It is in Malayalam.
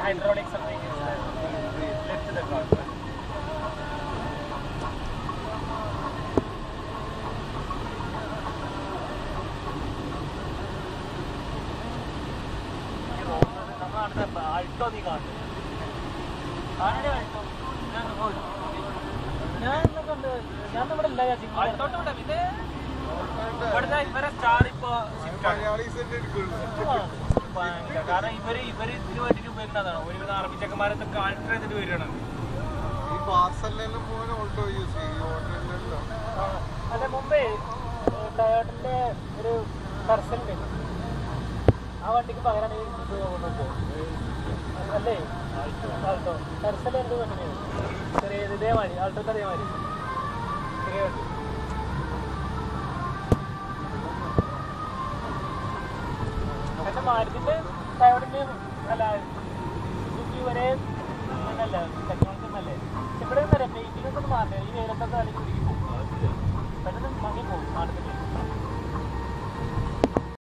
hydraulic something is lift the car. Alto the car. കാരണം ഇവര് ഇതിന് വേണ്ടിട്ട് ഉപയോഗിക്കുന്നതാണ്. ഒരുവിധ അറബി ചെക്കന്മാരൊക്കെ ആൾട്ടർ ചെയ്തിട്ട് വരികയാണ്. അല്ല മുമ്പേ ടയോട്ടന്റെ ഒരു കർസലുണ്ട്, ആ വണ്ടിക്ക് പകരമാണ് അല്ലേ ആൾട്ടോ. കർസൽ എന്ത് വണ്ടിയാണ് ചെറിയ ഇതേമാതിരി ആൾട്ടോന്റെ അതേമാതിരി ചെറിയ വണ്ടി. പക്ഷെ മാരുതിന്റെ ടയോട്ടിന്റെ അല്ല സുസുക്കി വരെ നല്ല ടെക്നോളജി ഒന്നല്ലേ. ഇവിടെ ഒന്നല്ല പെയിന്റിങ്ങൊക്കെ ഒന്ന് മാറില്ല. ഈ വെയിലത്തൊക്കെ അല്ലെങ്കിൽ കുടിക്കും.